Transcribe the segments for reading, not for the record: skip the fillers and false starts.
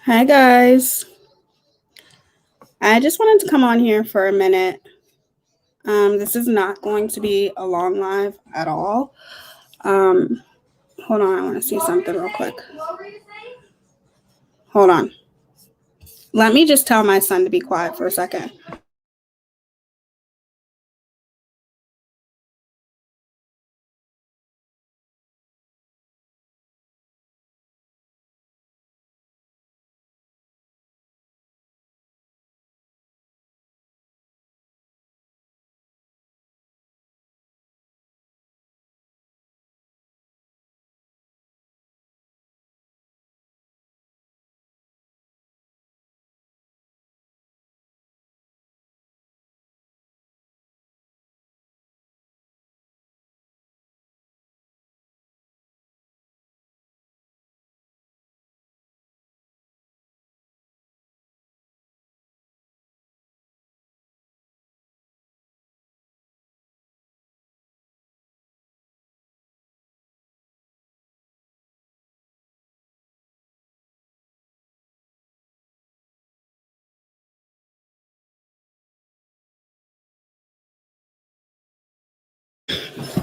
Hi guys. I just wanted to come on here for a minute. This is not going to be a long live at all. Um, Hold on, I want to see something real quick. Hold on. Let me just tell my son to be quiet for a second.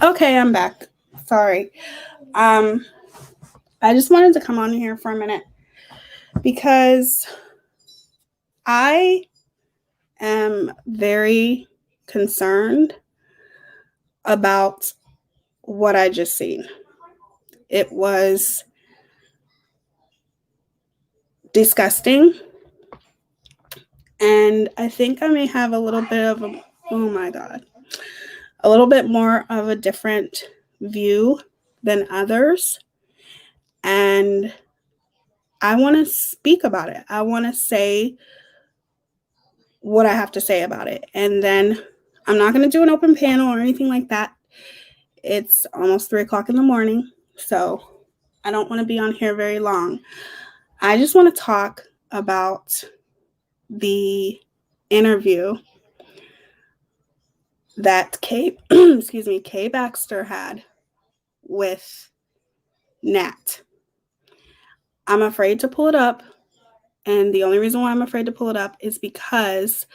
Okay, I'm back. Sorry. Um, I just wanted to come on here for a minute because I am very concerned about what I just seen. It was disgusting. And I think I may have a little bit of a, oh my God, a little bit more of a different view than others. And I want to speak about it. I want to say what I have to say about it. And then I'm not going to do an open panel or anything like that. It's almost 3 o'clock in the morning. So I don't want to be on here very long. I just want to talk about the interview that Kay Baxter had with Nat. I'm afraid to pull it up, and the only reason why I'm afraid to pull it up is because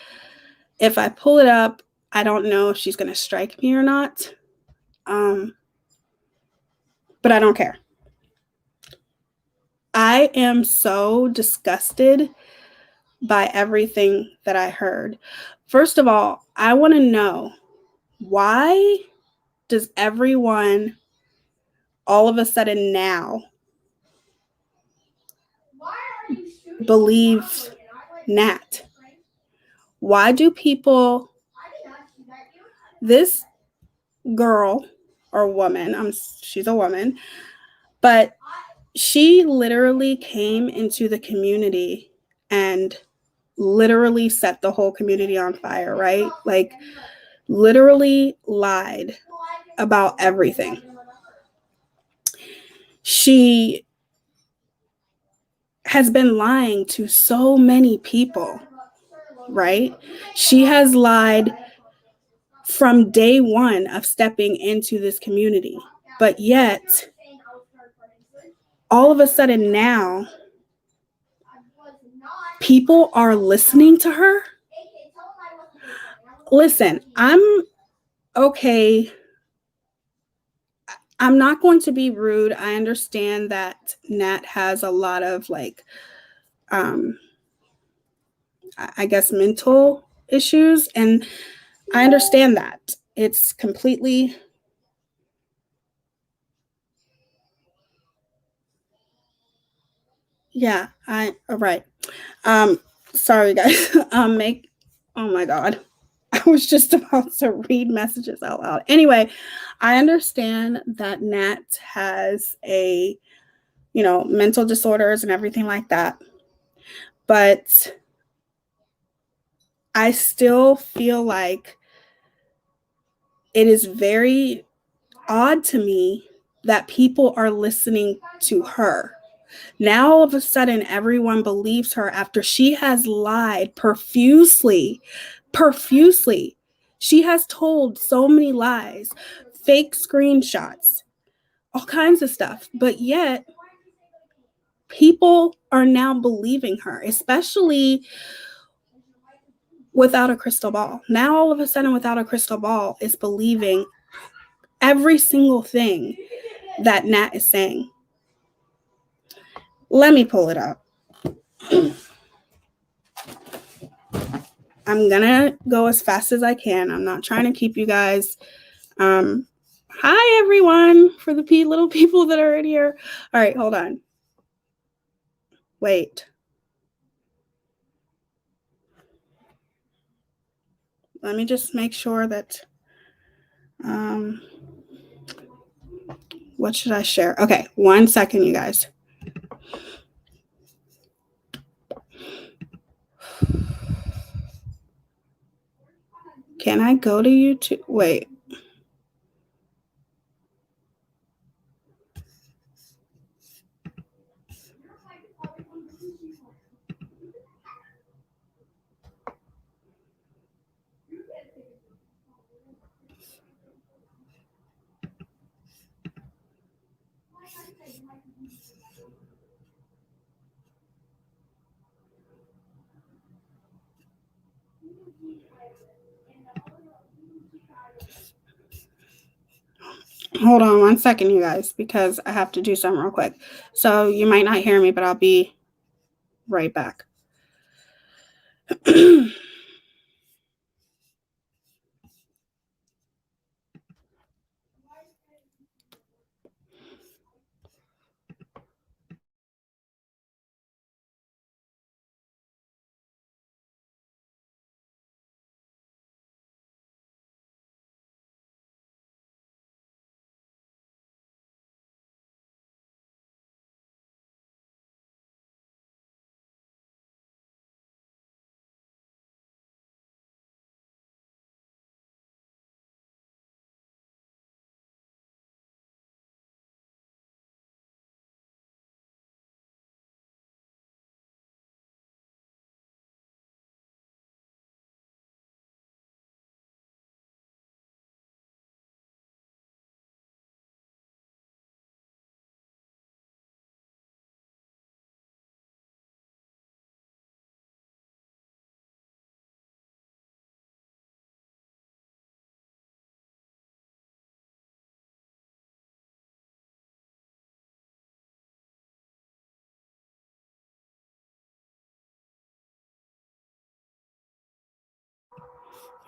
if I pull it up, I don't know if she's going to strike me or not. But I don't care. I am so disgusted by everything that I heard. First of all, I want to know, why does everyone all of a sudden now believe Nat? Why do people, this girl or woman, she's a woman, but she literally came into the community and literally set the whole community on fire, right? Like, literally lied about everything. She has been lying to so many people, right? She has lied from day one of stepping into this community. But yet, all of a sudden now, people are listening to her. Listen, I'm okay. I'm not going to be rude. I understand that Nat has a lot of I guess, mental issues. And I understand that. It's completely, yeah, right. Sorry guys. Oh my God. I was just about to read messages out loud. Anyway, I understand that Nat has mental disorders and everything like that. But I still feel like it is very odd to me that people are listening to her. Now, all of a sudden, everyone believes her after she has lied profusely. Profusely. She has told so many lies, fake screenshots, all kinds of stuff. But yet, People are now believing her, especially without a crystal ball. Now, all of a sudden, without a crystal ball, is believing every single thing that Nat is saying. Let me pull it up. I'm gonna go as fast as I can. I'm not trying to keep you guys. Hi everyone, for the little people that are in here. All right, hold on. Wait. Let me just make sure that. What should I share? Okay, 1 second, you guys. Can I go to YouTube? Wait. Hold on 1 second, you guys, because I have to do something real quick. So you might not hear me, but I'll be right back.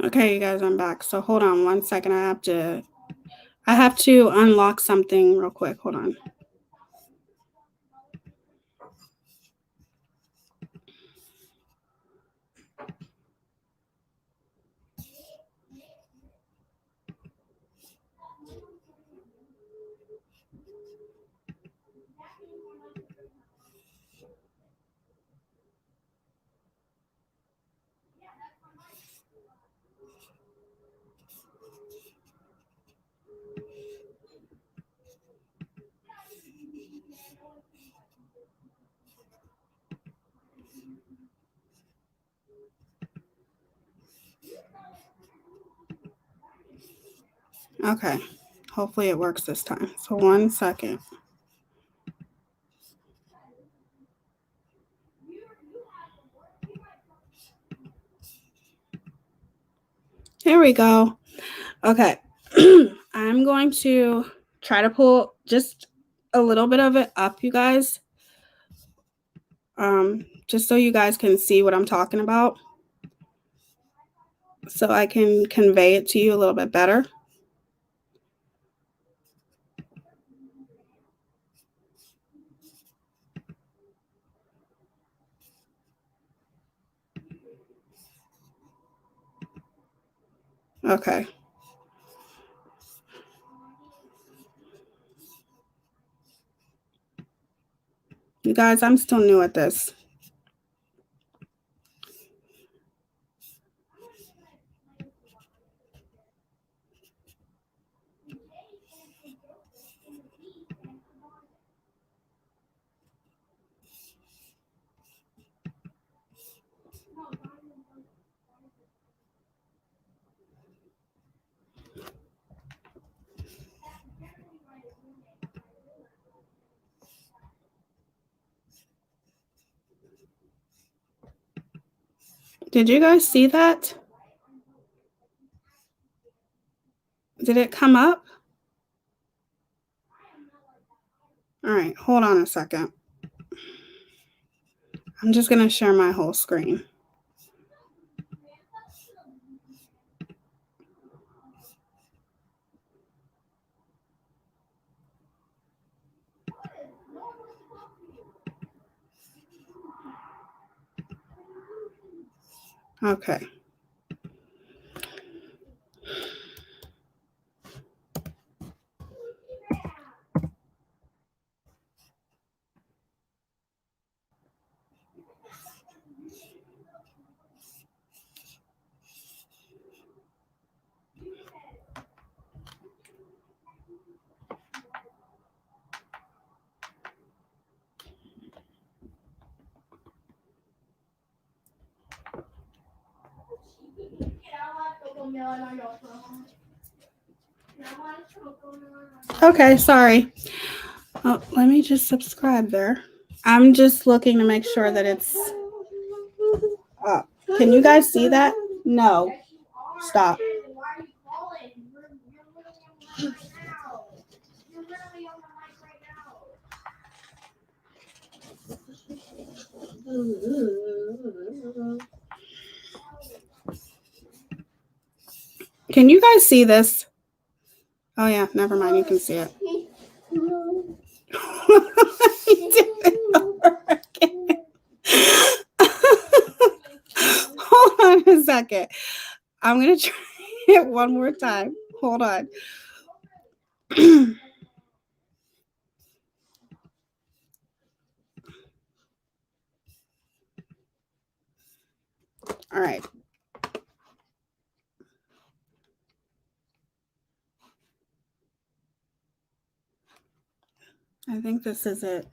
Okay, you guys, I'm back. So hold on 1 second. I have to unlock something real quick. Hold on. Okay. Hopefully it works this time. So 1 second. Here we go. Okay. I'm going to try to pull just a little bit of it up, you guys. Just so you guys can see what I'm talking about. So I can convey it to you a little bit better. Okay. You guys, I'm still new at this. Did you guys see that? Did it come up? All right, hold on a second. I'm just going to share my whole screen. Okay. Okay, sorry. Oh, let me just subscribe there. I'm just looking to make sure that it's up. Can you guys see that? No. Stop. Can you guys see this? Oh yeah, never mind. You can see it. Hold on a second. I'm gonna try it one more time. Hold on. All right. I think this is it.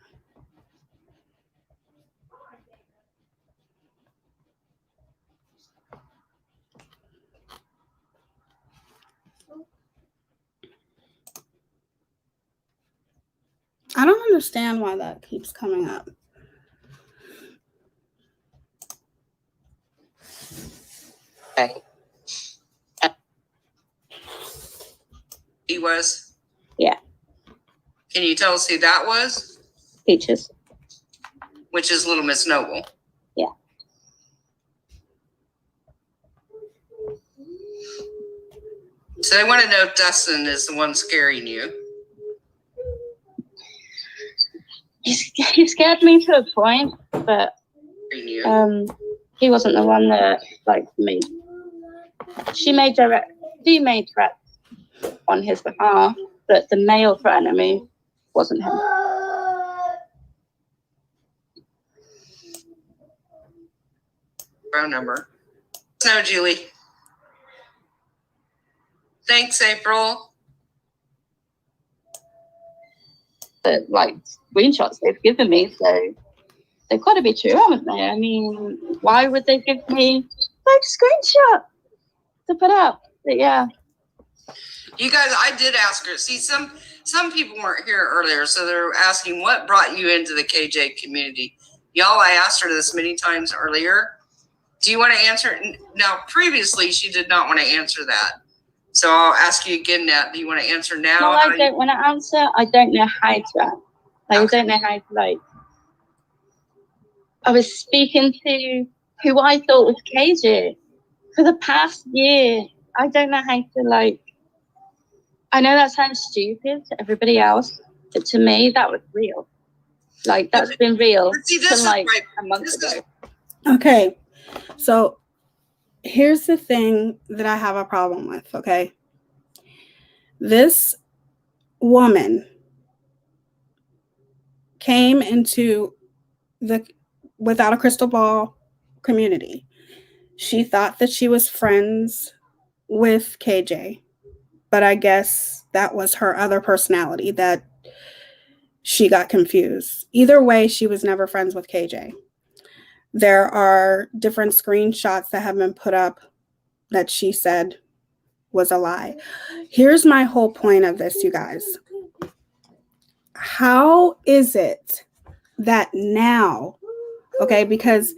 I don't understand why that keeps coming up. Okay. He was? Yeah. Can you tell us who that was? Peaches. Which is Little Miss Noble. Yeah. So they want to know if Dustin is the one scaring you. He scared me to a point, but he wasn't the one that made. She made threats on his behalf, but the male threatening me wasn't him. Phone number. No, Julie. Thanks, April. The screenshots they've given me, so they've got to be true, haven't they? I mean, why would they give me screenshot to put up? But yeah. You guys, I did ask her. See, some people weren't here earlier, so they're asking what brought you into the KJ community. Y'all, I asked her this many times earlier. Do you want to answer? Now, previously, she did not want to answer that. So I'll ask you again now. Do you want to answer now? No, I don't want to answer. I don't know how to. I don't know how to, I was speaking to who I thought was KJ for the past year. I don't know how to, I know that sounds stupid to everybody else, but to me, that was real. That's been real from, a month ago. Okay. So here's the thing that I have a problem with, okay? This woman came into the without a crystal ball community. She thought that she was friends with KJ, but I guess that was her other personality that she got confused. Either way, she was never friends with KJ. There are different screenshots that have been put up that she said was a lie. Here's my whole point of this, you guys. How is it that now, okay, because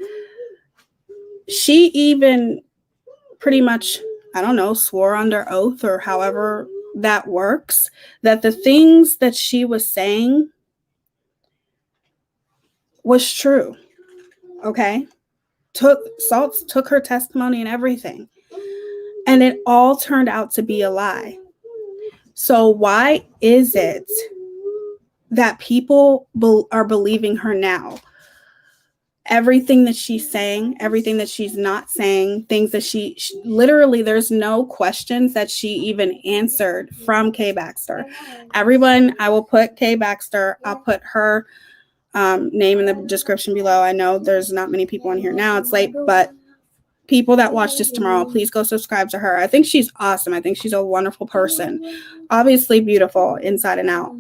she even pretty much, I don't know, swore under oath or however that works, that the things that she was saying was true. Okay? Salts took her testimony and everything. And it all turned out to be a lie. So why is it that people are believing her now? Everything that she's saying, everything that she's not saying, things that she literally, there's no questions that she even answered from Kay Baxter. Everyone, I will put Kay Baxter, I'll put her name in the description below. I know there's not many people in here now. It's late, but people that watch this tomorrow, please go subscribe to her. I think she's awesome. I think she's a wonderful person. Obviously beautiful inside and out.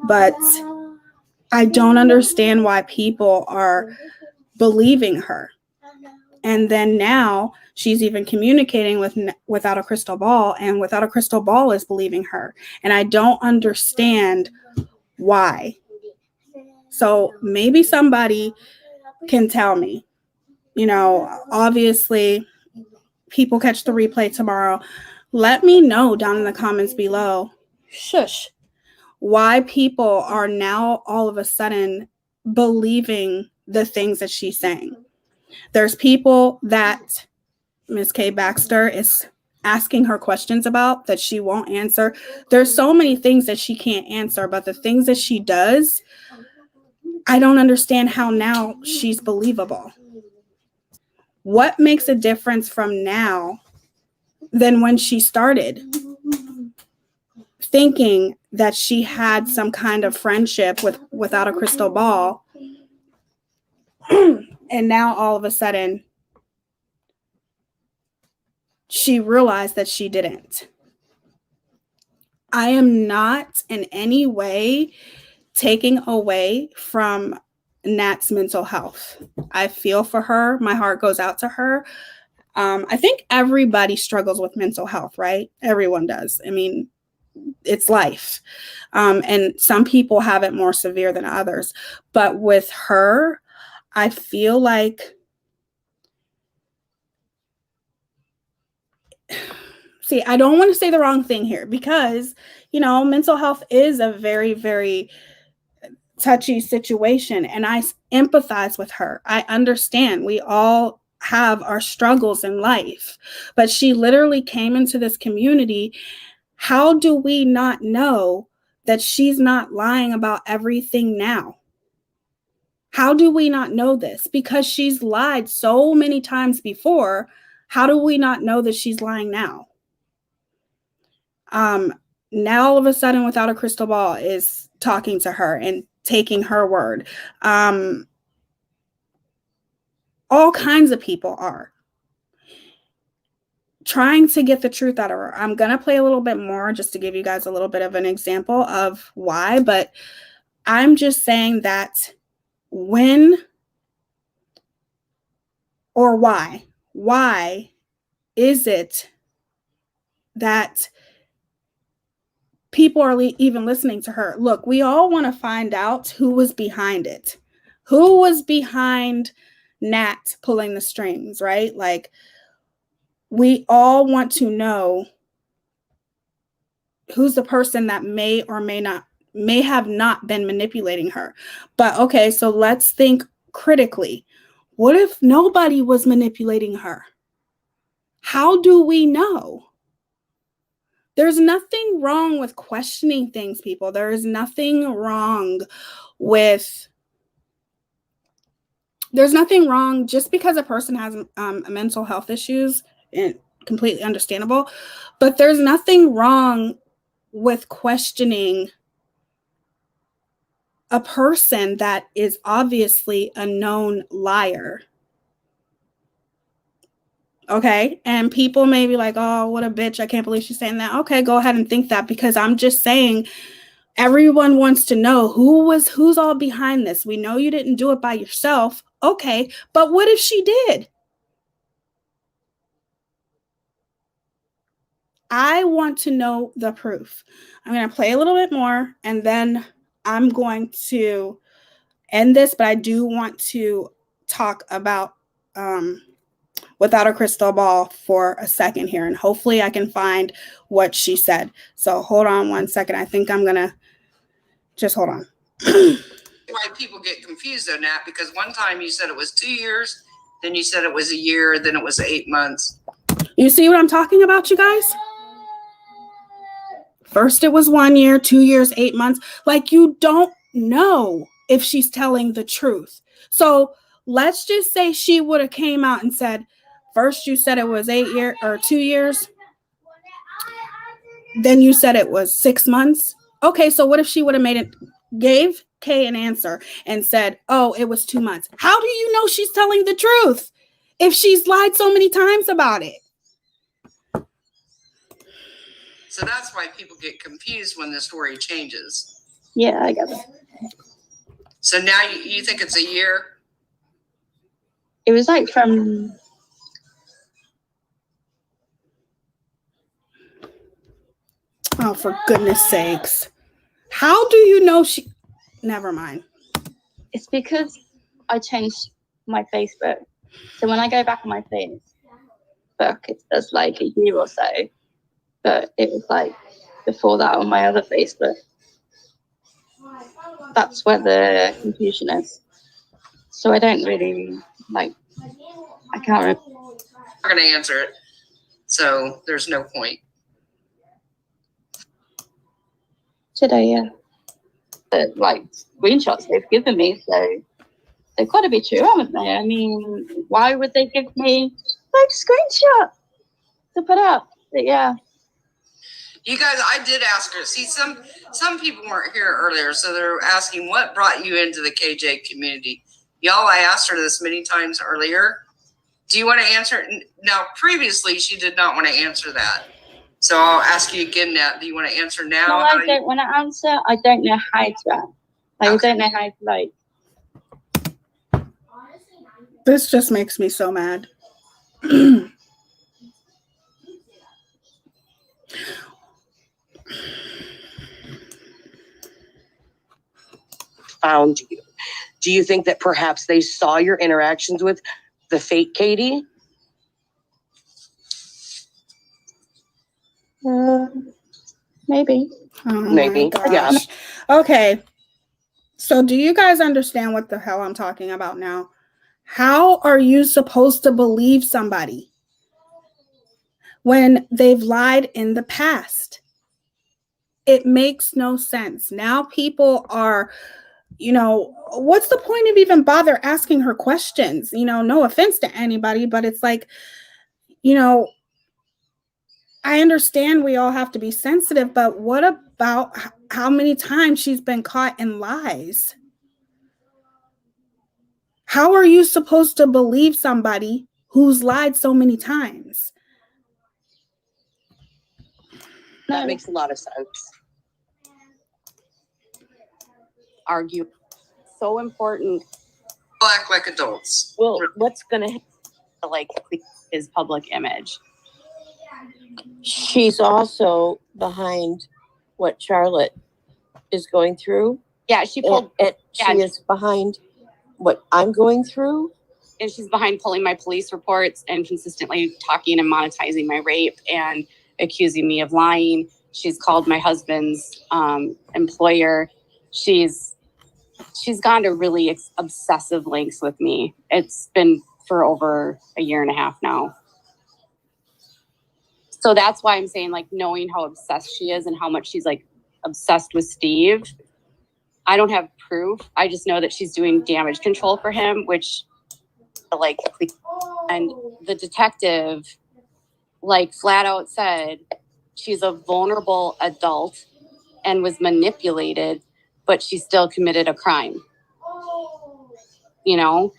But I don't understand why people are believing her. And then now she's even communicating with Without a Crystal Ball, and Without a Crystal Ball is believing her. And I don't understand why. So maybe somebody can tell me. You know, obviously, people catch the replay tomorrow. Let me know down in the comments below. Shush. Why people are now all of a sudden believing the things that she's saying. There's people that Miss Kay Baxter is asking her questions about that she won't answer. There's so many things that she can't answer, but the things that she does, I don't understand how now she's believable. What makes a difference from now than when she started thinking that she had some kind of friendship Without a Crystal Ball, and now all of a sudden she realized that she didn't. I am not in any way taking away from Nat's mental health. I feel for her. My heart goes out to her. I think everybody struggles with mental health, right? Everyone does. I mean, it's life. And some people have it more severe than others. But with her, I feel like, see, I don't want to say the wrong thing here because, you know, mental health is a very, very touchy situation. And I empathize with her. I understand. We all have our struggles in life. But she literally came into this community. How do we not know that she's not lying about everything now? How do we not know this? Because she's lied so many times before. How do we not know that she's lying now? Now all of a sudden, Without a Crystal Ball is talking to her and taking her word. All kinds of people are trying to get the truth out of her. I'm going to play a little bit more just to give you guys a little bit of an example of why, but I'm just saying that when or why is it that people are even listening to her? Look, we all want to find out who was behind it. Who was behind Nat pulling the strings, right? Like, we all want to know who's the person that may or may have not been manipulating her. But okay, so let's think critically. What if nobody was manipulating her? How do we know? There's nothing wrong with questioning things, people. There is nothing wrong with, there's nothing wrong just because a person has mental health issues, and completely understandable, but there's nothing wrong with questioning a person that is obviously a known liar. Okay. And people may be like, oh, what a bitch. I can't believe she's saying that. Okay, go ahead and think that, because I'm just saying everyone wants to know who's all behind this. We know you didn't do it by yourself. Okay. But what if she did? I want to know the proof. I'm going to play a little bit more and then I'm going to end this, but I do want to talk about without a crystal ball for a second here, and hopefully I can find what she said. So hold on one second. I think I'm gonna just hold on. Why people get confused though, Nat, because one time you said it was 2 years, then you said it was a year, then it was 8 months. You see what I'm talking about, you guys? First it was 1 year, 2 years, 8 months. Like, you don't know if she's telling the truth. So let's just say she would have came out and said, first you said it was 8 years or 2 years. Then you said it was 6 months. Okay, so what if she would have gave Kay an answer and said, oh, it was 2 months. How do you know she's telling the truth if she's lied so many times about it? So that's why people get confused when the story changes. Yeah, I get it. So now you think it's a year? It was like from... Oh, for goodness sakes. How do you know she... Never mind. It's because I changed my Facebook. So when I go back on my Facebook, it says like a year or so. But it was like before that on my other Facebook. That's where the confusion is. So I don't really, like, I can't remember. I'm going to answer it. So there's no point. Today, yeah. The, like, screenshots they've given me, so they've got to be true, haven't they? I mean, why would they give me, like, screenshot to put up? But yeah. You guys, I did ask her. See, some people weren't here earlier, so they're asking what brought you into the KJ community. Y'all, I asked her this many times earlier. Do you want to answer it? Now, previously, she did not want to answer that. So I'll ask you again, Nat. Do you want to answer now? No, I don't want to answer. I don't know how to answer. Like, okay. I don't know how to, like... This just makes me so mad. Found you. Do you think that perhaps they saw your interactions with the fake Katie? Maybe. Oh maybe. Yeah. Okay. So do you guys understand what the hell I'm talking about now? How are you supposed to believe somebody when they've lied in the past? It makes no sense. Now people are, you know, what's the point of even bother asking her questions? You know, no offense to anybody, but it's like, you know, I understand we all have to be sensitive, but what about how many times she's been caught in lies? How are you supposed to believe somebody who's lied so many times? That makes a lot of sense. Argue. So important. We'll act like adults. Well, what's going to like his public image? She's also behind what Charlotte is going through. Yeah, she pulled. She is behind what I'm going through. And she's behind pulling my police reports and consistently talking and monetizing my rape and accusing me of lying. She's called my husband's employer. She's gone to really obsessive lengths with me. It's been for over a year and a half now. So that's why I'm saying, like, knowing how obsessed she is and how much she's like obsessed with Steve. I don't have proof. I just know that she's doing damage control for him, which like, and the detective like flat out said she's a vulnerable adult and was manipulated, but she still committed a crime. You know,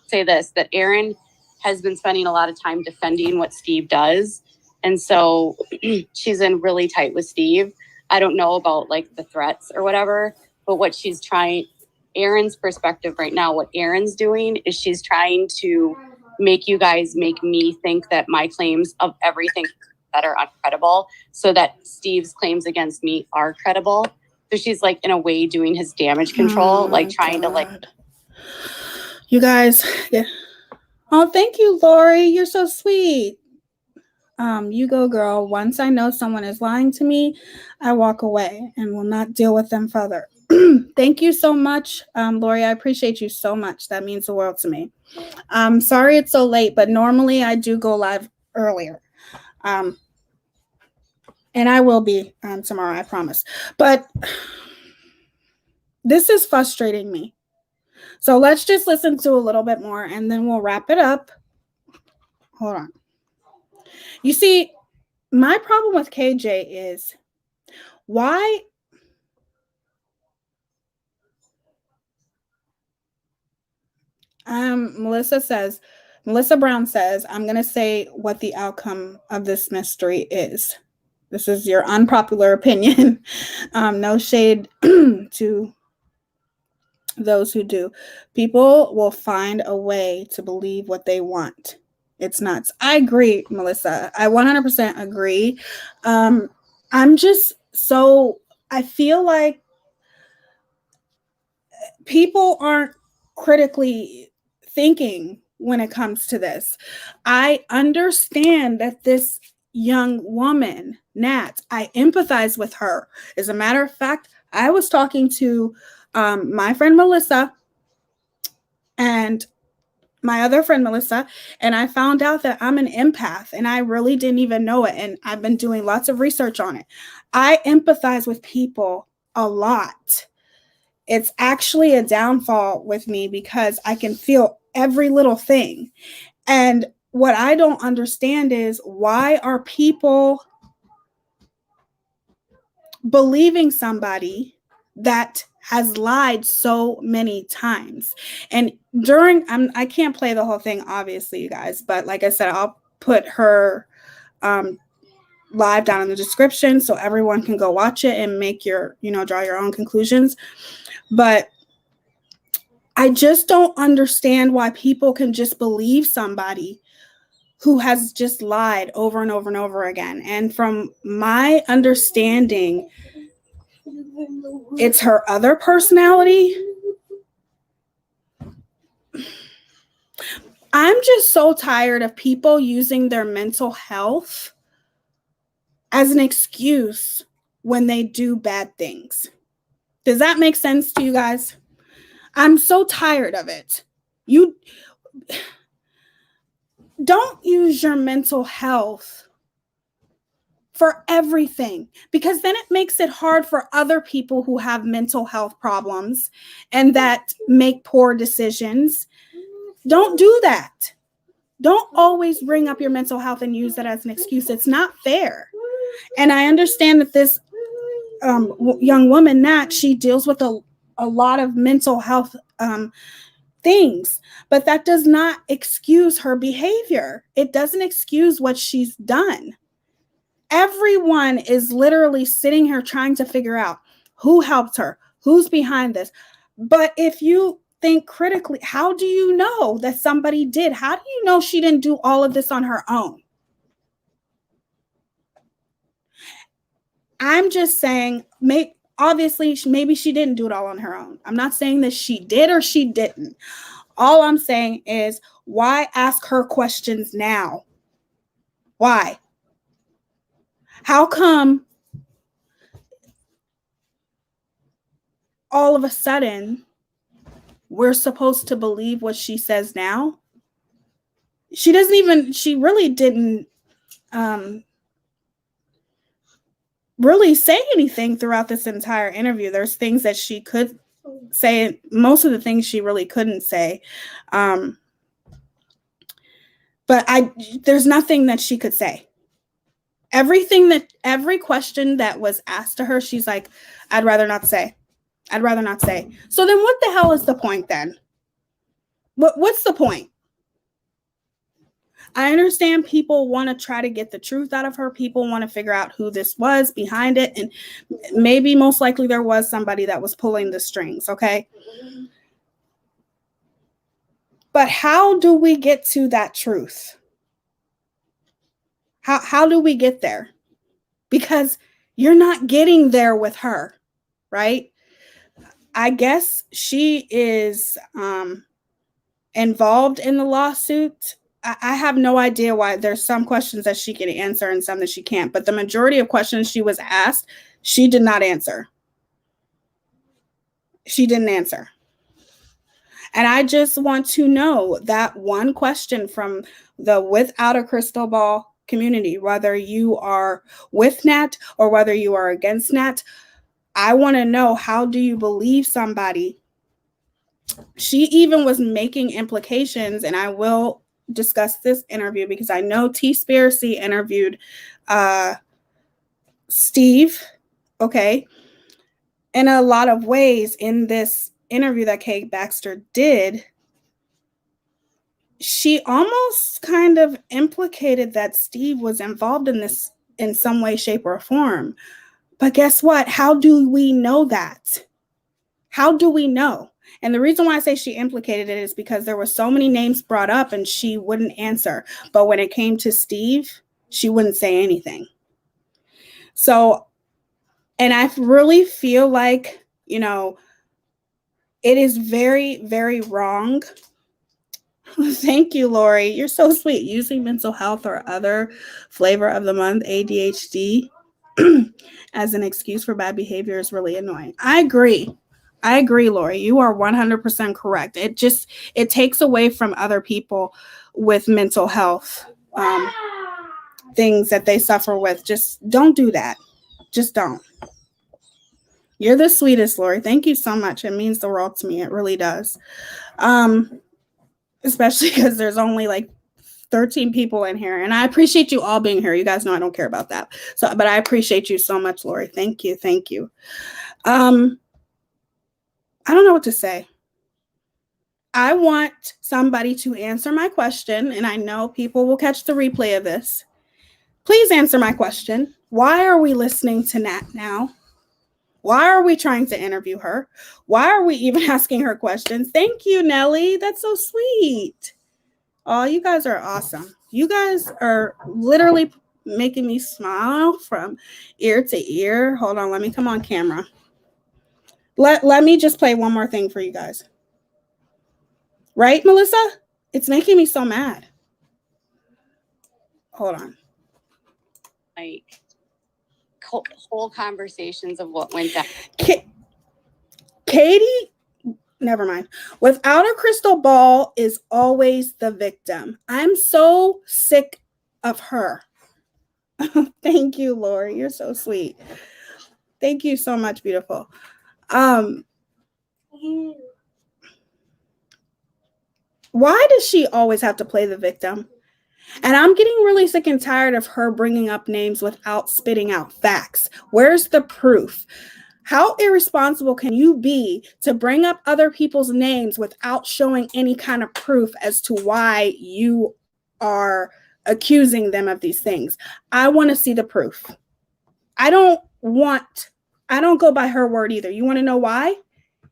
say this, that Erin has been spending a lot of time defending what Steve does. And so she's in really tight with Steve. I don't know about like the threats or whatever, but what she's trying, Erin's perspective right now, what Erin's doing is she's trying to make you guys make me think that my claims of everything that are uncredible so that Steve's claims against me are credible. So she's like in a way doing his damage control, like trying to like. You guys, yeah. Oh, thank you, Lori. You're so sweet. You go, girl. Once I know someone is lying to me, I walk away and will not deal with them further. Thank you so much, Lori. I appreciate you so much. That means the world to me. Sorry it's so late, but normally I do go live earlier. And I will be tomorrow, I promise. But this is frustrating me. So let's just listen to a little bit more and then we'll wrap it up. Hold on. You see, my problem with KJ is why Melissa Brown says, I'm going to say what the outcome of this mystery is. This is your unpopular opinion. No shade to those who do. People will find a way to believe what they want. It's nuts. I agree, Melissa. I 100% agree. I'm just I feel like people aren't critically thinking when it comes to this. I understand that this young woman, Nat, I empathize with her. As a matter of fact, I was talking to my friend Melissa and my other friend Melissa, and I found out that I'm an empath, and I really didn't even know it, and I've been doing lots of research on it. I empathize with people a lot. It's actually a downfall with me because I can feel every little thing. And what I don't understand is, why are people believing somebody that has lied so many times? And I can't play the whole thing, obviously, you guys, but like I said, I'll put her live down in the description so everyone can go watch it and make draw your own conclusions. But I just don't understand why people can just believe somebody who has just lied over and over and over again. And from my understanding, it's her other personality. I'm just so tired of people using their mental health as an excuse when they do bad things. Does that make sense to you guys? I'm so tired of it. You don't use your mental health for everything, because then it makes it hard for other people who have mental health problems and that make poor decisions. Don't do that. Don't always bring up your mental health and use that as an excuse. It's not fair. And I understand that this young woman, Nat, she deals with a lot of mental health things, but that does not excuse her behavior. It doesn't excuse what she's done. Everyone is literally sitting here trying to figure out who helped her, who's behind this. But if you think critically, how do you know that somebody did? How do you know she didn't do all of this on her own? I'm just saying, obviously, maybe she didn't do it all on her own. I'm not saying that she did or she didn't. All I'm saying is, why ask her questions now? Why? How come all of a sudden we're supposed to believe what she says now? She really didn't really say anything throughout this entire interview. There's things that she could say, most of the things she really couldn't say. But there's nothing that she could say. Every question that was asked to her, she's like, I'd rather not say. I'd rather not say. So then what the hell is the point then? What's the point? I understand people want to try to get the truth out of her. People want to figure out who this was behind it. And maybe most likely there was somebody that was pulling the strings, okay? But how do we get to that truth? How do we get there? Because you're not getting there with her, right? I guess she is involved in the lawsuit. I have no idea why. There's some questions that she can answer and some that she can't, but the majority of questions she was asked, she did not answer. She didn't answer. And I just want to know that one question from the Without a Crystal Ball community, whether you are with Nat or whether you are against Nat, I want to know, how do you believe somebody? She even was making implications, and I will discuss this interview because I know T-Spiracy interviewed Steve, okay? In a lot of ways, in this interview that Kay Baxter did, she almost kind of implicated that Steve was involved in this in some way, shape, or form. But guess what? How do we know that? How do we know? And the reason why I say she implicated it is because there were so many names brought up and she wouldn't answer. But when it came to Steve, she wouldn't say anything. So, and I really feel like, you know, it is very, very wrong. Thank you, Lori. You're so sweet. Using mental health or other flavor of the month, ADHD, as an excuse for bad behavior is really annoying. I agree. I agree, Lori. You are 100% correct. It takes away from other people with mental health things that they suffer with. Just don't do that. Just don't. You're the sweetest, Lori. Thank you so much. It means the world to me. It really does. Especially because there's only like 13 people in here, and I appreciate you all being here. You guys know I don't care about that. So, but I appreciate you so much, Lori. Thank you. Thank you. I don't know what to say. I want somebody to answer my question, and I know people will catch the replay of this. Please answer my question. Why are we listening to Nat now? Why are we trying to interview her? Why are we even asking her questions? Thank you, Nellie. That's so sweet. Oh, you guys are awesome. You guys are literally making me smile from ear to ear. Hold on, let me come on camera. Let me just play one more thing for you guys. Right, Melissa? It's making me so mad. Hold on. Like whole conversations of what went down. Katie, never mind. Without a crystal ball is always the victim. I'm so sick of her. Thank you, Lori. You're so sweet. Thank you so much, beautiful. Why does she always have to play the victim? And I'm getting really sick and tired of her bringing up names without spitting out facts. Where's the proof? How irresponsible can you be to bring up other people's names without showing any kind of proof as to why you are accusing them of these things? I want to see the proof. I don't go by her word either. You want to know why?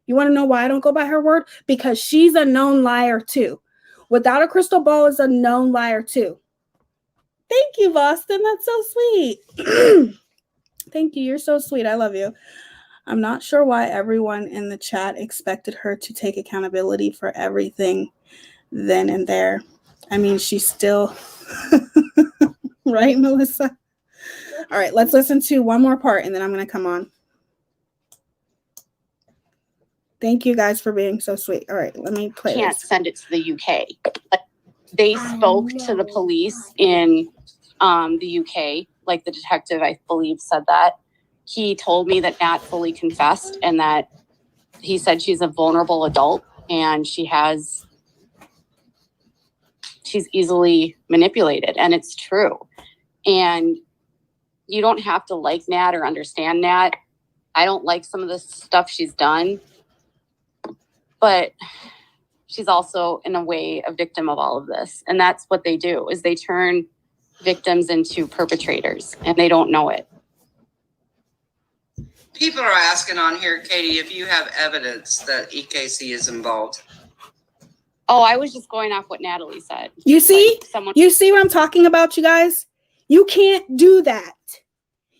You want to know why I don't go by her word? Because she's a known liar too. Without a crystal ball is a known liar too. Thank you, Boston. That's so sweet. Thank you. You're so sweet. I love you. I'm not sure why everyone in the chat expected her to take accountability for everything then and there. I mean, she's still right, Melissa? All right, let's listen to one more part and then I'm going to come on. Thank you guys for being so sweet. All right, let me play Can't this. send it to the UK. They spoke to the police in the UK, like the detective, I believe, said that. He told me that Nat fully confessed and that he said she's a vulnerable adult and she's easily manipulated, and it's true. And you don't have to like Nat or understand Nat. I don't like some of the stuff she's done, but she's also in a way a victim of all of this. And that's what they do, is they turn victims into perpetrators and they don't know it. People are asking on here, Katie, if you have evidence that EKC is involved. Oh, I was just going off what Natalie said. You see? Like You see what I'm talking about, you guys? You can't do that.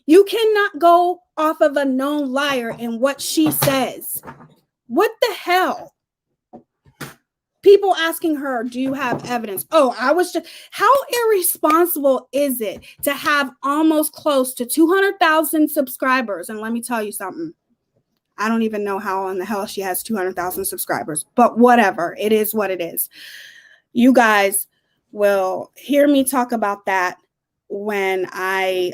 You cannot go off of a known liar and what she says. What the hell? People asking her, do you have evidence? Oh, I was just, how irresponsible is it to have almost close to 200,000 subscribers? And let me tell you something. I don't even know how in the hell she has 200,000 subscribers, but whatever. It is what it is. You guys will hear me talk about that when I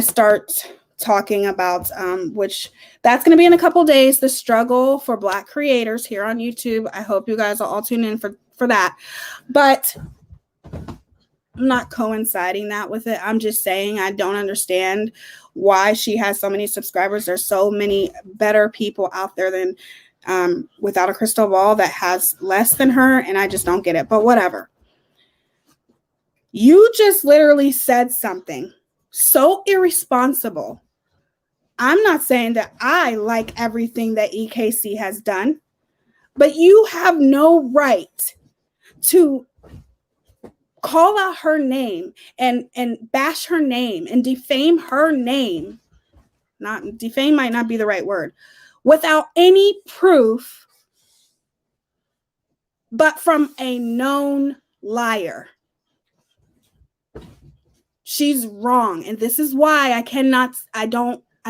start talking about which that's going to be in a couple days, the struggle for Black creators here on YouTube. I hope you guys will all tune in for that. But I'm not coinciding that with it. I'm just saying I don't understand why she has so many subscribers. There's so many better people out there than without a crystal ball that has less than her, and I just don't get it. But whatever. You just literally said something so irresponsible. I'm not saying that I like everything that EKC has done, but you have no right to call out her name and bash her name and defame her name. Not defame might not be the right word, without any proof, but from a known liar. She's wrong. And this is why I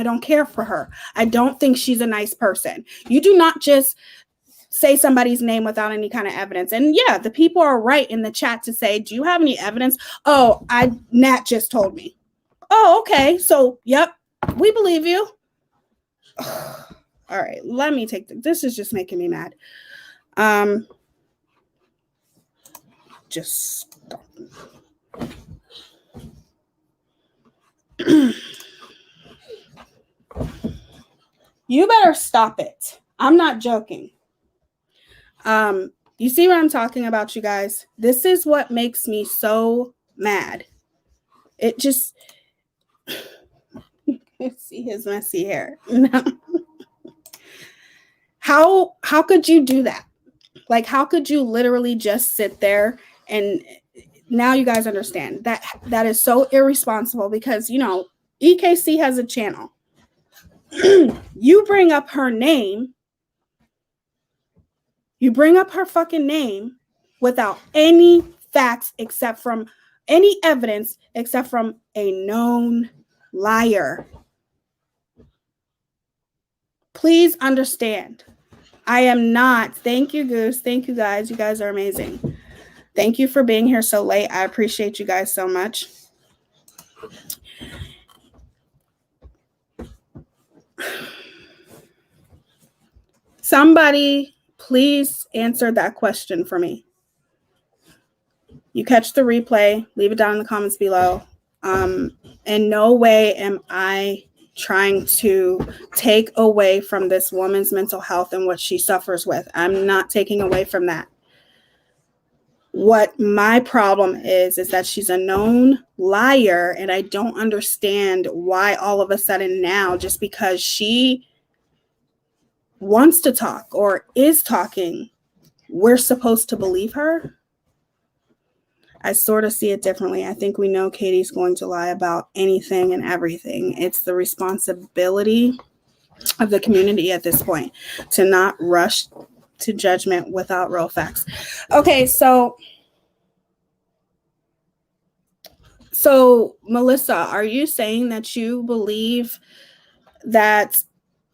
don't care for her. I don't think she's a nice person. You do not just say somebody's name without any kind of evidence. And yeah, the people are right in the chat to say, do you have any evidence? Oh, Nat just told me. Oh, okay. So, yep, we believe you. All right, let me take this is just making me mad. Just stop. You better stop it. I'm not joking. You see what I'm talking about, you guys? This is what makes me so mad. It just see his messy hair. No. How could you do that? Like, how could you literally just sit there? And now you guys understand that is so irresponsible, because, you know, EKC has a channel. You bring up her name. You bring up her fucking name without any facts except from any evidence except from a known liar. Please understand. I am not. Thank you, Goose. Thank you, guys. You guys are amazing. Thank you for being here so late. I appreciate you guys so much. Somebody, please answer that question for me. You catch the replay, leave it down in the comments below. In no way am I trying to take away from this woman's mental health and what she suffers with. I'm not taking away from that. What my problem is that she's a known liar, and I don't understand why all of a sudden now, just because she wants to talk or is talking, we're supposed to believe her. I sort of see it differently. I think we know Katie's going to lie about anything and everything. It's the responsibility of the community at this point to not rush to judgment without real facts. Okay, so Melissa, are you saying that you believe that,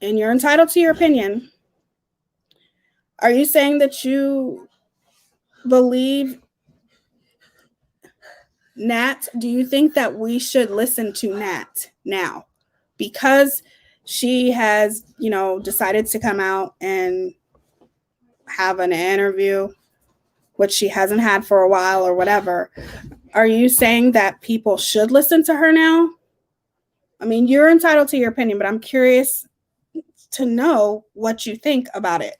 and you're entitled to your opinion, are you saying that you believe Nat? Do you think that we should listen to Nat now because she has, you know, decided to come out and have an interview, which she hasn't had for a while or whatever? Are you saying that people should listen to her now? I mean, you're entitled to your opinion, but I'm curious to know what you think about it.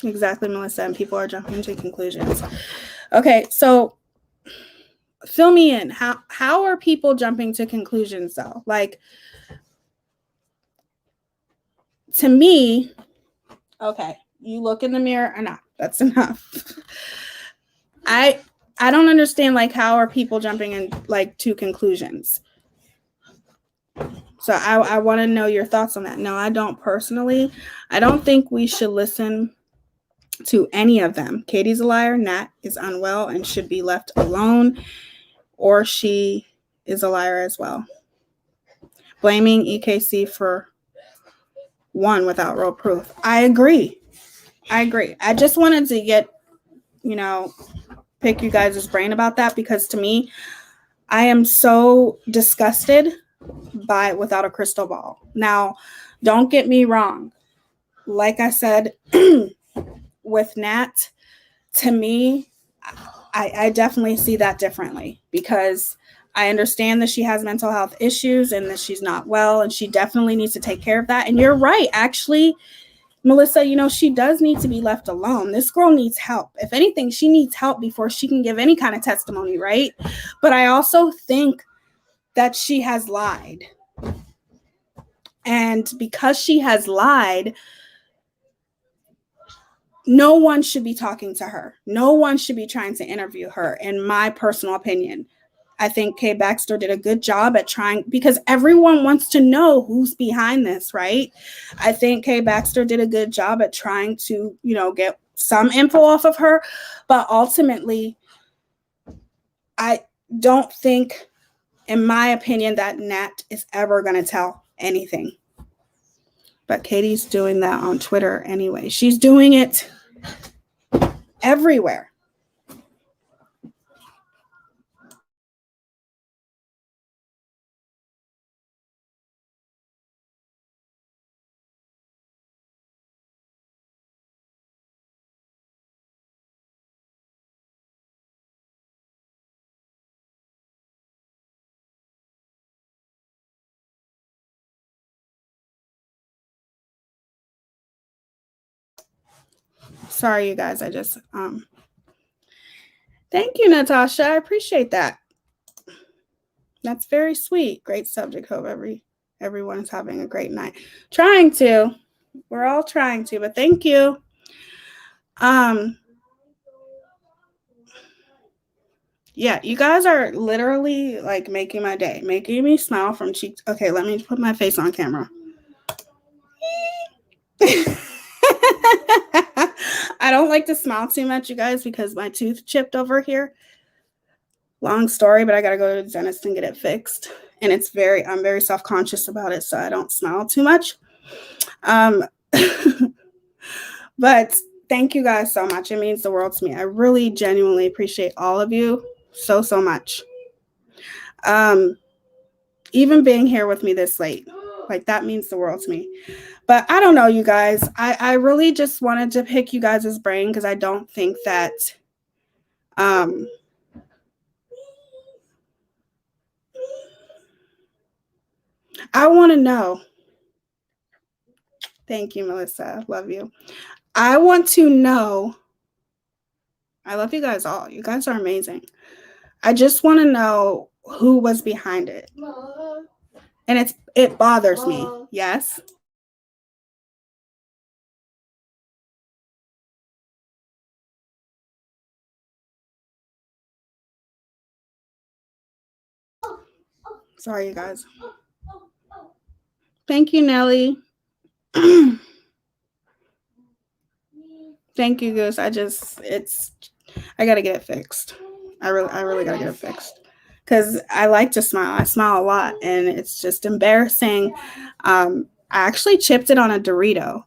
Exactly, Melissa, and people are jumping to conclusions. Okay, so fill me in. How are people jumping to conclusions, though? Like, to me, okay, you look in the mirror or not. That's enough. I don't understand, like, how are people jumping in, like, to conclusions? So I want to know your thoughts on that. No, I don't personally. I don't think we should listen to any of them. Katie's a liar. Nat is unwell and should be left alone, or she is a liar as well. Blaming EKC for one without real proof. I agree. I just wanted to get, pick you guys' brain about that, because to me, I am so disgusted by without a crystal ball. Now, don't get me wrong. Like I said, with Nat, to me, I definitely see that differently, because I understand that she has mental health issues and that she's not well, and she definitely needs to take care of that. And you're right, actually, Melissa, she does need to be left alone. This girl needs help. If anything, she needs help before she can give any kind of testimony, right? But I also think that she has lied. And because she has lied, no one should be talking to her. No one should be trying to interview her, in my personal opinion. I think Kay Baxter did a good job at trying, because everyone wants to know who's behind this, right? I think Kay Baxter did a good job at trying to, get some info off of her. But ultimately, I don't think, in my opinion, that Nat is ever going to tell anything. But Katie's doing that on Twitter anyway. She's doing it everywhere. Sorry, you guys. I just thank you, Natasha. I appreciate that. That's very sweet. Great subject. Hope everyone is having a great night. Trying to. We're all trying to, but thank you. Yeah, you guys are literally like making my day, making me smile from cheek. Okay, let me put my face on camera. I don't like to smile too much, you guys, because my tooth chipped over here. Long story, but I gotta go to the dentist and get it fixed. And I'm very self-conscious about it, so I don't smile too much. But thank you guys so much. It means the world to me. I really genuinely appreciate all of you so much. Even being here with me this late, like, that means the world to me. But I don't know, you guys. I really just wanted to pick you guys' brain, because I don't think that I want to know. Thank you, Melissa. Love you. I want to know. I love you guys all. You guys are amazing. I just want to know who was behind it. And it bothers me. Yes. Sorry, you guys. Thank you, Nelly. Thank you, Goose. I gotta get it fixed. I really gotta get it fixed, because I like to smile. I smile a lot, and it's just embarrassing. I actually chipped it on a Dorito.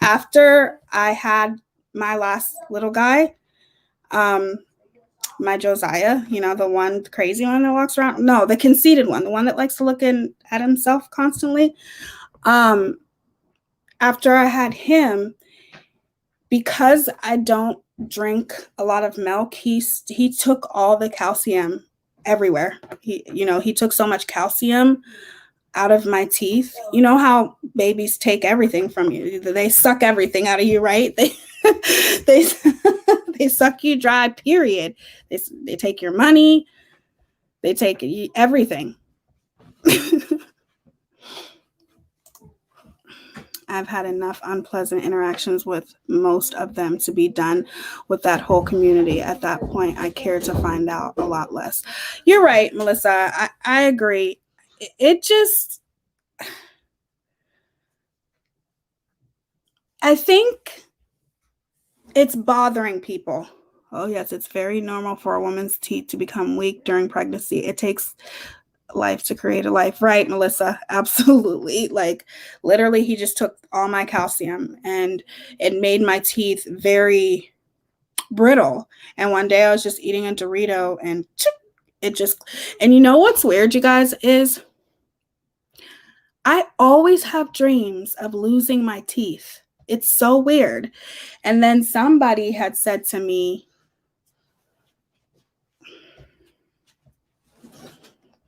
After I had my last little guy, my Josiah, the crazy one that walks around. No, the conceited one, the one that likes to look at himself constantly. After I had him, because I don't drink a lot of milk, he took all the calcium everywhere. He took so much calcium out of my teeth. You know how babies take everything from you. They suck everything out of you, right? They suck you dry, period. They take your money. They take everything. I've had enough unpleasant interactions with most of them to be done with that whole community. At that point, I care to find out a lot less. You're right, Melissa. I agree. It just, I think it's bothering people. Oh, yes, it's very normal for a woman's teeth to become weak during pregnancy. It takes life to create a life. Right, Melissa? Absolutely. Like, literally, he just took all my calcium and it made my teeth very brittle. And one day I was just eating a Dorito and it just, and you know what's weird, you guys, is I always have dreams of losing my teeth. It's so weird. And then somebody had said to me,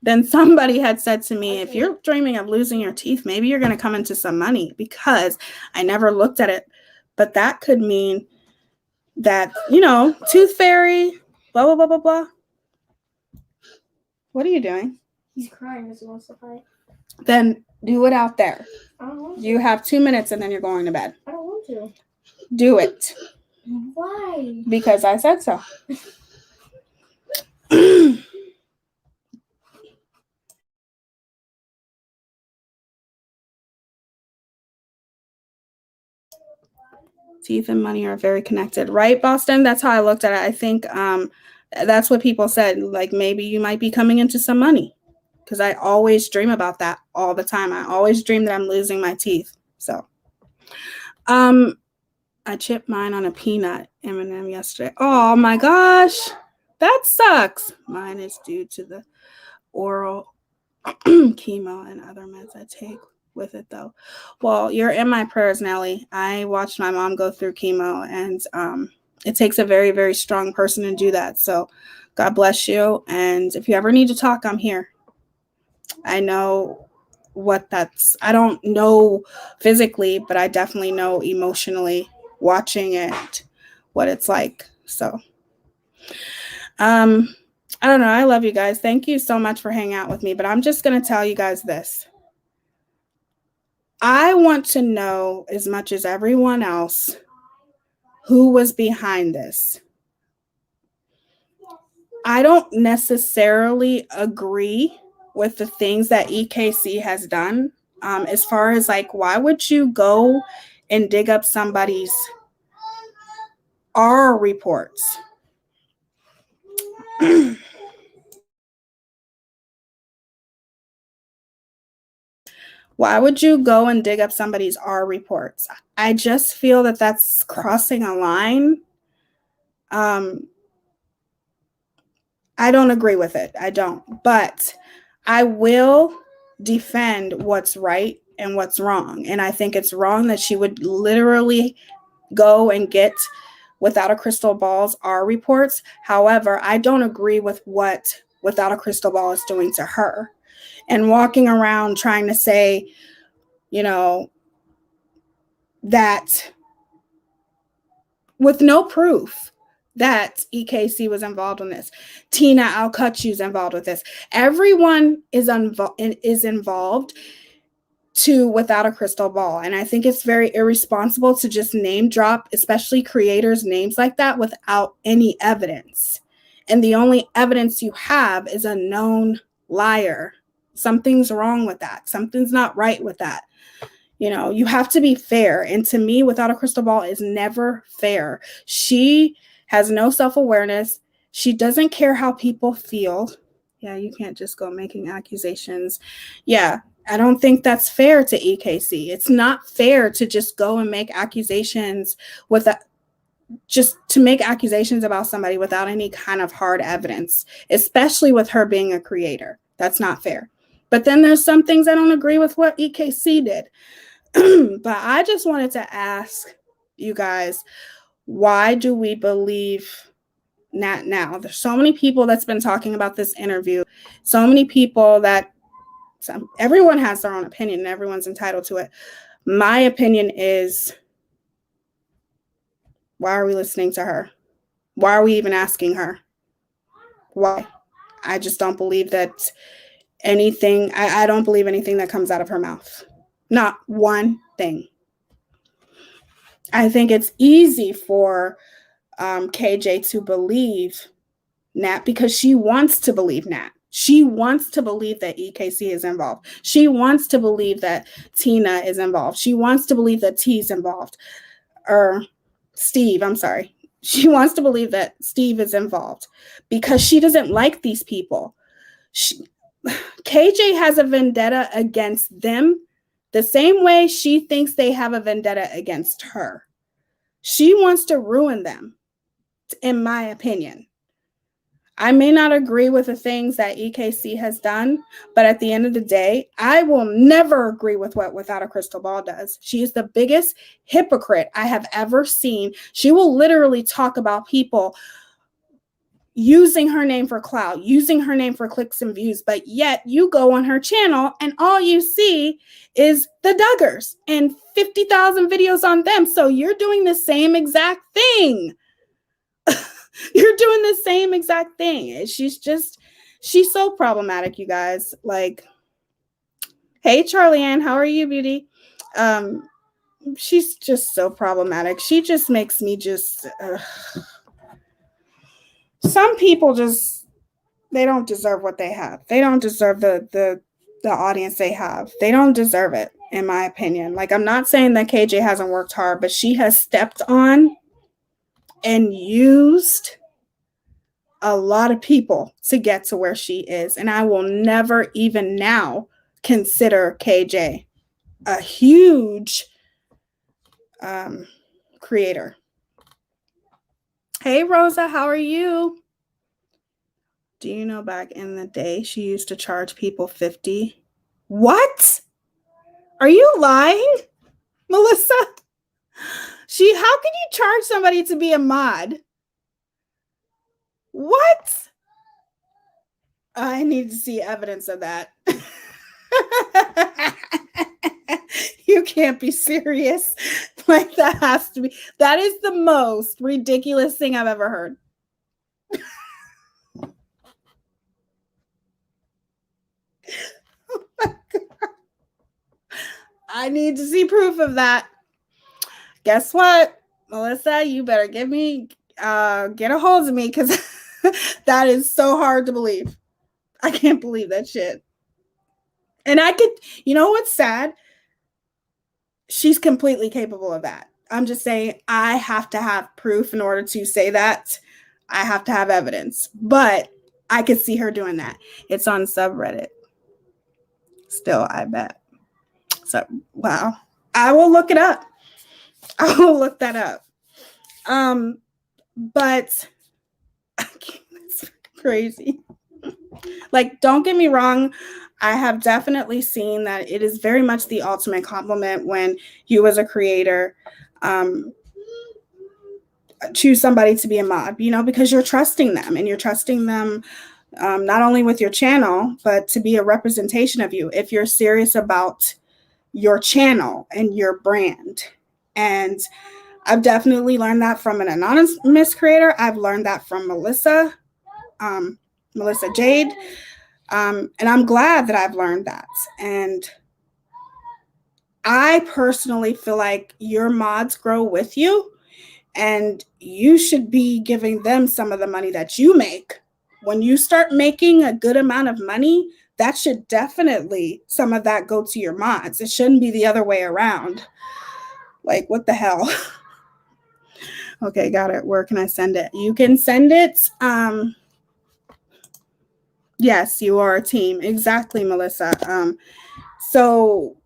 if you're dreaming of losing your teeth, maybe you're going to come into some money, because I never looked at it. But that could mean that, tooth fairy, blah, blah, blah, blah, blah. What are you doing? He's crying because he wants to fight. Then do it out there. I don't want to. You have 2 minutes and then you're going to bed. I don't want to. Do it. Why? Because I said so. Teeth and money are very connected, right, Boston? That's how I looked at it. I think that's what people said. Like, maybe you might be coming into some money, because I always dream about that all the time. I always dream that I'm losing my teeth. So, I chipped mine on a peanut M&M yesterday. Oh my gosh, that sucks. Mine is due to the oral chemo and other meds I take with it, though. Well, you're in my prayers, Nellie. I watched my mom go through chemo, and it takes a very, very strong person to do that. So God bless you. And if you ever need to talk, I'm here. I know I don't know physically, but I definitely know emotionally, watching it, what it's like. So, I don't know. I love you guys. Thank you so much for hanging out with me, but I'm just going to tell you guys this. I want to know, as much as everyone else, who was behind this. I don't necessarily agree with the things that EKC has done. As far as, like, why would you go and dig up somebody's R reports? Why would you go and dig up somebody's R reports? I just feel that that's crossing a line. I don't agree with it. I don't. But I will defend what's right and what's wrong. And I think it's wrong that she would literally go and get, Without a Crystal Ball's R reports. However, I don't agree with what Without a Crystal Ball is doing to her. And walking around trying to say, that with no proof that EKC was involved in this. Tina Alcucci's involved with this. Everyone is involved to Without a Crystal Ball. And I think it's very irresponsible to just name drop, especially creators' names like that, without any evidence. And the only evidence you have is a known liar. Something's wrong with that. Something's not right with that. You have to be fair. And to me, Without a Crystal Ball is never fair. She has no self-awareness. She doesn't care how people feel. Yeah, you can't just go making accusations. Yeah, I don't think that's fair to EKC. It's not fair to just go and make accusations just to make accusations about somebody without any kind of hard evidence, especially with her being a creator. That's not fair. But then there's some things I don't agree with what EKC did. But I just wanted to ask you guys, why do we believe Nat now? There's so many people that's been talking about this interview. So many people everyone has their own opinion and everyone's entitled to it. My opinion is, why are we listening to her? Why are we even asking her? Why? I just don't believe that anything. I don't believe anything that comes out of her mouth. Not one thing. I think it's easy for KJ to believe Nat because she wants to believe Nat. She wants to believe that EKC is involved. She wants to believe that Tina is involved. She wants to believe that T's involved. Or Steve, I'm sorry. She wants to believe that Steve is involved because she doesn't like these people. KJ has a vendetta against them the same way she thinks they have a vendetta against her. She wants to ruin them, in my opinion. I may not agree with the things that EKC has done, but at the end of the day, I will never agree with what Without a Crystal Ball does. She is the biggest hypocrite I have ever seen. She will literally talk about people using her name for clout, using her name for clicks and views, but yet you go on her channel and all you see is the Duggars and 50,000 videos on them. So you're doing the same exact thing. You're doing the same exact thing. She's so problematic, you guys. Like, hey, Charlie Ann, how are you, beauty? She's just so problematic. She just makes me some people they don't deserve what they have. They don't deserve the audience they have. They don't deserve it, in my opinion. Like, I'm not saying that KJ hasn't worked hard, but she has stepped on and used a lot of people to get to where she is. And I will never even now consider KJ a huge creator. Hey, Rosa, how are you? Do you know back in the day she used to charge people $50? What? Are you lying, Melissa? How can you charge somebody to be a mod? What? I need to see evidence of that. You can't be serious. Like, that has to be. That is the most ridiculous thing I've ever heard. Oh my God. I need to see proof of that. Guess what, Melissa? You better get a hold of me, because that is so hard to believe. I can't believe that shit. And you know what's sad? She's completely capable of that. I'm just saying, I have to have proof in order to say that. I have to have evidence. But I could see her doing that. It's on subreddit. Still, I bet. So, wow. I will look it up. I will look that up. But it's crazy. Like, don't get me wrong. I have definitely seen that it is very much the ultimate compliment when you, as a creator, choose somebody to be a mod, because you're trusting them, and you're trusting them not only with your channel, but to be a representation of you if you're serious about your channel and your brand. And I've definitely learned that from an anonymous creator. I've learned that from Melissa Jade. And I'm glad that I've learned that. And I personally feel like your mods grow with you, and you should be giving them some of the money that you make. When you start making a good amount of money, that should definitely, some of that go to your mods. It shouldn't be the other way around. Like, what the hell? Okay, got it. Where can I send it? You can send it. Yes, you are a team. Exactly, Melissa. So,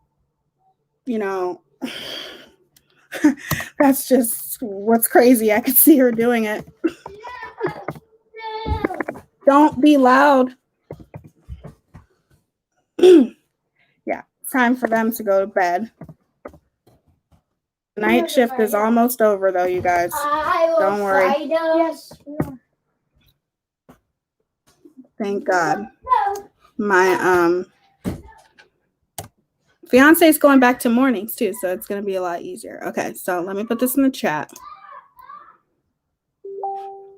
that's just what's crazy. I could see her doing it. Don't be loud. Yeah, it's time for them to go to bed. Night shift is almost over, though, you guys. Don't worry. Thank God. My fiance is going back to mornings too, so it's going to be a lot easier. Okay, so let me put this in the chat.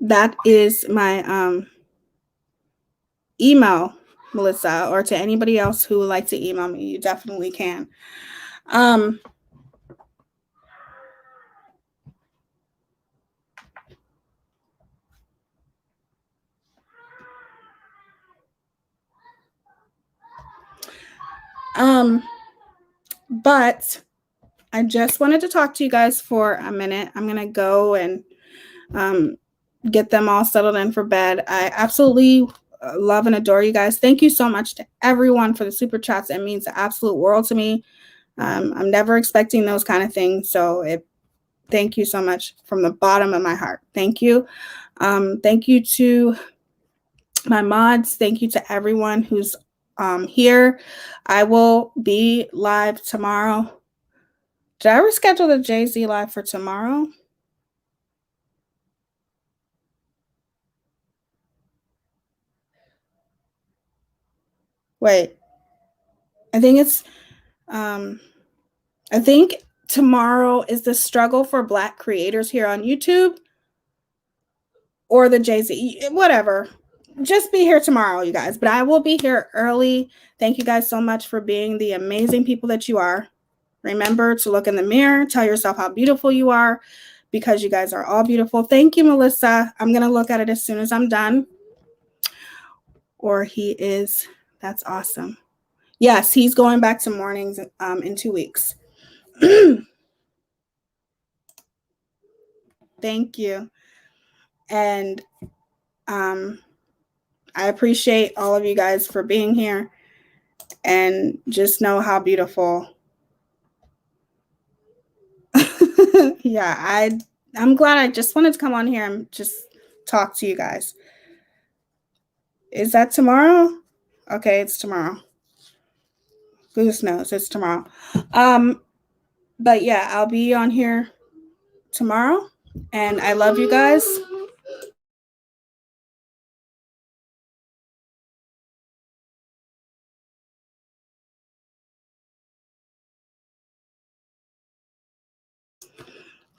That is my email, Melissa, or to anybody else who would like to email me. You definitely can. But I just wanted to talk to you guys for a minute. I'm going to go and get them all settled in for bed. I absolutely love and adore you guys. Thank you so much to everyone for the super chats. It means the absolute world to me. I'm never expecting those kind of things. So thank you so much from the bottom of my heart. Thank you. Thank you to my mods. Thank you to everyone who's here. I will be live tomorrow. Did I reschedule the Jay-Z live for tomorrow? Wait, I think tomorrow is the struggle for Black creators here on YouTube or the Jay-Z, whatever. Just be here tomorrow, you guys. But I will be here early. Thank you guys so much for being the amazing people that you are. Remember to look in the mirror, tell yourself how beautiful you are, because you guys are all beautiful. Thank you, Melissa. I'm going to look at it as soon as I'm done. Or he is. That's awesome. Yes, he's going back to mornings in 2 weeks. Thank you. And I appreciate all of you guys for being here. And just know how beautiful. Yeah, I'm glad. I just wanted to come on here and just talk to you guys. Is that tomorrow? Okay, it's tomorrow. Goodness knows, it's tomorrow. But yeah, I'll be on here tomorrow. And I love you guys.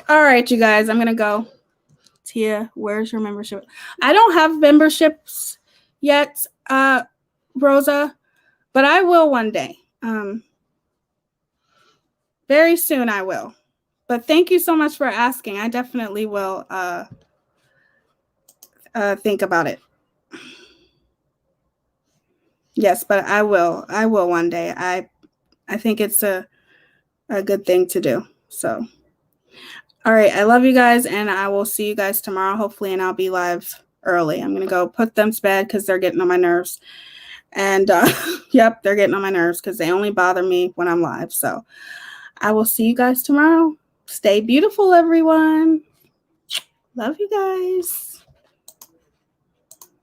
All right, you guys, I'm going to go. Teaya, where's your membership? I don't have memberships yet, Rosa, but I will one day. Very soon I will. But thank you so much for asking. I definitely will think about it. Yes, but I will. I will one day. I think it's a good thing to do. So, all right. I love you guys, and I will see you guys tomorrow, hopefully, and I'll be live early. I'm going to go put them to bed because they're getting on my nerves. And, yep, they're getting on my nerves because they only bother me when I'm live. So, I will see you guys tomorrow. Stay beautiful, everyone. Love you guys.